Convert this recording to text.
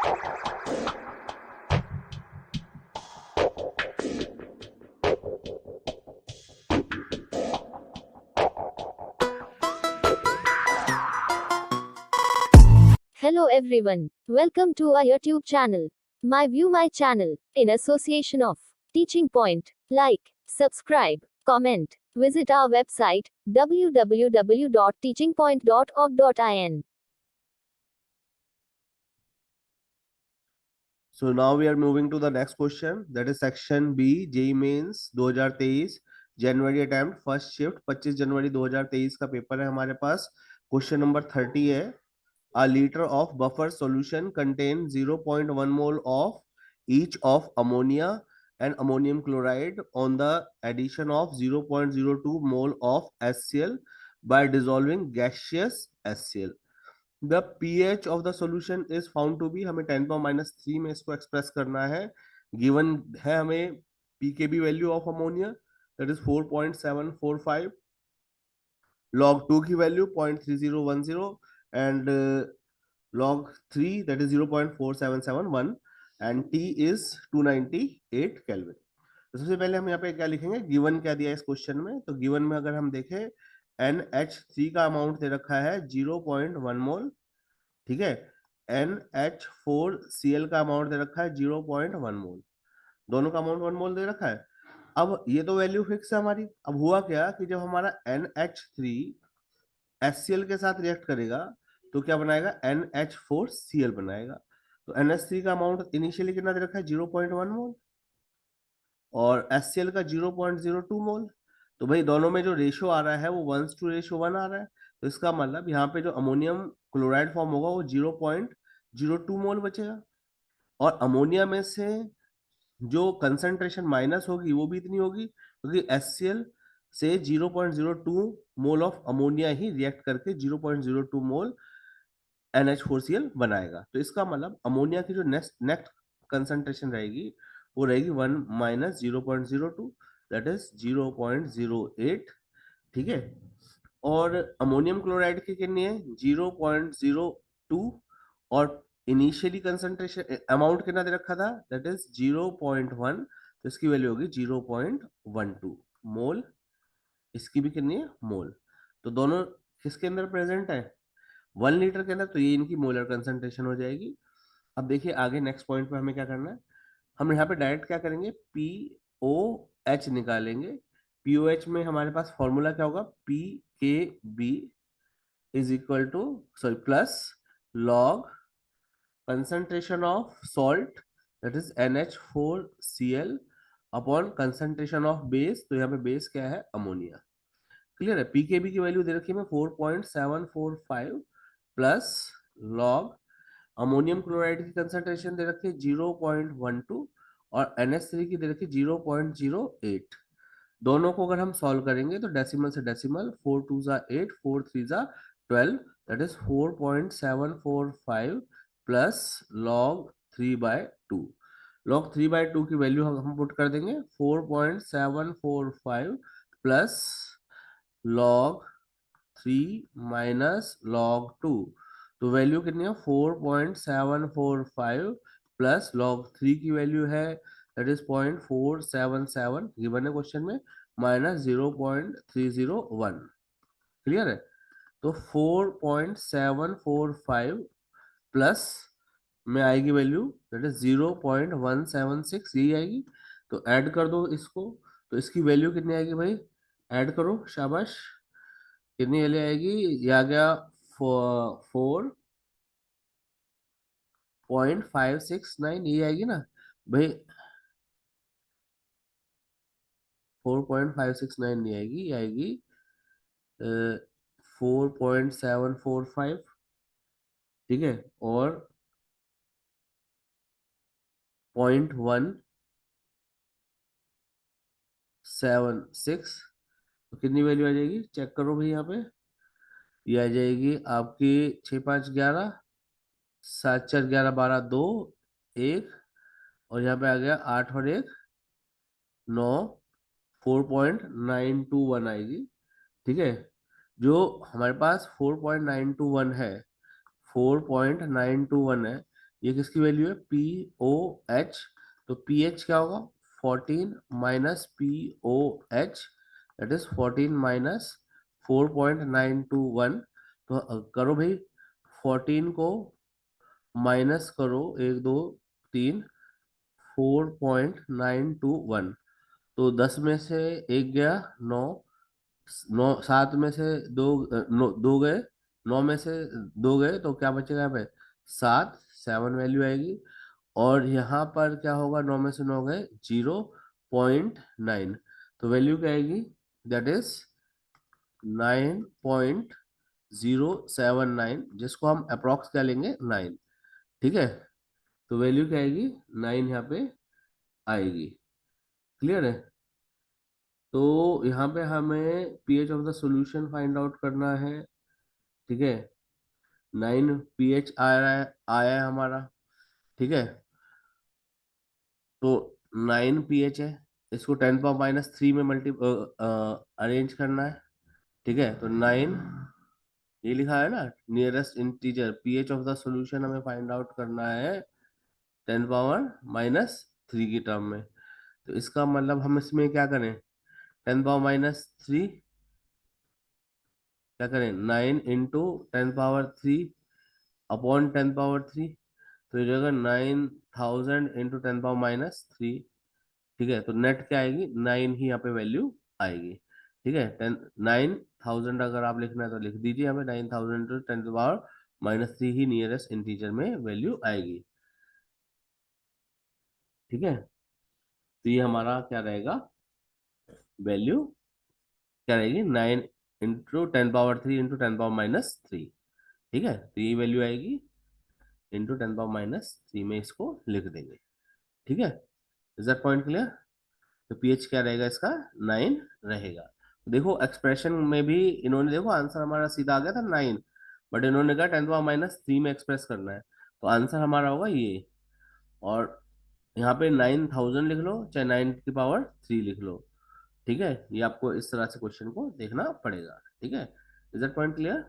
Hello everyone. Welcome to our YouTube channel. My View My channel, in association of Teaching Point. Like, subscribe, comment. Visit our website www.teachingpoint.org.in. So now we are moving to the next question, that is section B, JEE Mains 2023 January attempt first shift 25 जनवरी 2023 का paper है हमारे पास। Question number 30 है, a liter of buffer solution contains 0.1 mole of each of ammonia and ammonium chloride on the addition of 0.02 mole of HCl by dissolving gaseous HCl. The pH of the solution is found to be, हमें 10⁻³ में इसको express करना है। Given है हमें pKb value of ammonia that is 4.745, log 2 की value 0.3010 and log 3 that is 0.4771 and T is 298 Kelvin। तो सबसे पहले हम यहाँ पे क्या लिखेंगे, गिवन क्या दिया है इस क्वेश्चन में। तो गिवन में अगर हम देखें NH3 का अमाउंट दे रखा है 0.1 मोल, ठीक है। NH4Cl का अमाउंट दे रखा है 0.1 मोल, दोनों का अमाउंट 1 मोल दे रखा है। अब ये तो वैल्यू फिक्स है हमारी। अब हुआ क्या कि जब हमारा NH3 HCl के साथ रिएक्ट करेगा तो क्या बनाएगा, NH4Cl बनाएगा। तो NH3 का अमाउंट इनिशियली कितना दे रखा है 0.1 मोल और HCl का 0.02 मोल। तो भाई दोनों में जो रेशियो आ रहा है वो 1:1 आ रहा है। तो इसका मतलब यहाँ पे जो अमोनियम क्लोराइड फॉर्म होगा वो 0.02 मोल बचेगा और अमोनिया में से जो कंसंट्रेशन माइनस होगी वो भी इतनी होगी क्योंकि HCl से 0.02 mole of ammonia he react करके 0.02 मोल NH4Cl बनाएगा। तो इसका मतलब अमोनिया की जो नेक्स्ट कंसंट्रेशन रहेगी वो रहेगी 1 माइनस 0.02 दैट इज 0.08, ठीक है। और अमोनियम क्लोराइड की कितनी है 0.02 और इनिशियली कंसंट्रेशन अमाउंट कितना दे रखा था दैट इज 0.1, तो इसकी वैल्यू होगी 0.12 मोल, इसकी भी कितनी है मोल। तो दोनों किसके अंदर प्रेजेंट है 1 लीटर के अंदर, तो ये इनकी मोलर कंसंट्रेशन हो जाएगी। अब देखिए आगे नेक्स्ट पॉइंट पे हमें क्या करना है, हम यहाँ पे डायरेक्ट क्या करेंगे POH निकालेंगे। POH में हमारे पास फॉर्मूला क्या होगा, PKB is equal two plus log concentration of salt that is NH4Cl upon concentration of base, तो यहाँ पे बेस क्या है अमोनिया। क्लियर है। पीकेबी की वैल्यू दे रखी है 4.745 प्लस लॉग अमोनियम क्लोराइड की कंसंट्रेशन दे रखी है 0.12 और NH3 की दे रखी है 0.08। दोनों को अगर हम सॉल्व करेंगे तो डेसिमल से डेसिमल 4 2 जा 8 4 3 जा 12 that is 4.745 plus log 3/2। Log 3/2 की वैल्यू हम पुट कर देंगे 4.745 प्लस लॉग 3 माइनस लॉग 2, तो वैल्यू कितनी है 4.745 प्लस लॉग 3 की वैल्यू है दैट इज 0.477 गिवन है क्वेश्चन में माइनस 0.301। क्लियर है। तो 4.745 प्लस में आएगी वैल्यू दैट इज 0.176, यही आएगी। तो ऐड कर दो इसको, तो इसकी वैल्यू कितनी आएगी भाई, ऐड करो शाबाश, कितनी वैल्यू आएगी, ये आ गया 4.569, ये आएगी ना भाई, 4.569 नहीं आएगी, ये आएगी 4.745, ठीक है, और 0.176, तो कितनी वैल्यू आ जाएगी चेक करो भाई, यहाँ पे ये आ जाएगी आपकी 6 5 11 7 4 11 12 2 1 और यहाँ पे आ गया 8 और 1 9, 4.921 आएगी, ठीक है। जो हमारे पास 4.921 है 4.921 है, ये किसकी वैल्यू है, पी ओ एच, तो पी एच क्या होगा 14 minus P O H, that is 14 minus 4.921। तो करो भाई, 14 को माइनस करो, 1 2 3, 4.921, तो 10 में से एक गया 9, 7 में से दो गए, 9 में से 2 गए, तो क्या बचेगा यहाँ पे 7, 7 वैल्यू आएगी। और यहाँ पर क्या होगा, 9 में से 9 गए 0.9, तो वैल्यू क्या आएगी, दैट इज 9.079, जिसको हम अप्रोक्स क्या लेंगे 9। ठीक है, तो वैल्यू क्या आएगी 9 यहाँ पे आएगी। क्लियर है। तो यहाँ पे हमें pH of the solution find out करना है। ठीक है, 9 पीएच आया है हमारा। ठीक है, तो 9 पीएच है, इसको 10 पावर -3 में मल्टी अरेंज करना है। ठीक है, तो 9, ये लिखा है ना, nearest integer pH of the solution हमें फाइंड आउट करना है 10 पावर -3 की टर्म में। तो इसका मतलब हम इसमें क्या करें, 10 पावर -3 क्या करें, 9 इंटू 10 पावर 3 अपॉन 10 पावर 3, तो ये जाएगा 9000 इंटू 10 पावर -3। ठीक है, तो नेट क्या आएगी, 9 ही यहाँ पे वैल्यू आएगी। ठीक है, 9000 अगर आप लिखना है तो लिख दीजिए यहाँ पे, 9000 इंटू 10 पावर -3 ही नियरेस्ट इंटीजर में वैल्यू आएगी। ठीक है, तो ये हमारा क्या रहेगा, वैल्यू क्या रहेगी, 9 इंटू 10 पावर 3 इंटू 10 पावर -3। ठीक है, तो ये वैल्यू आएगी इंटू 10 पावर -3 में इसको लिख देंगे। ठीक है, इज दैट पॉइंट क्लियर। तो पीएच क्या रहेगा इसका, 9 रहेगा। देखो एक्सप्रेशन में भी इन्होंने, देखो आंसर हमारा सीधा आ गया था 9, बट इन्होंने कहा 10 पावर -3 में एक्सप्रेस करना है, तो आंसर हमारा होगा ये। और यहाँ पे 9000 लिख लो, चाहे 9 की पावर 3 लिख लो। ठीक है, ये आपको इस तरह से क्वेश्चन को देखना पड़ेगा। ठीक है, इज दैट पॉइंट क्लियर।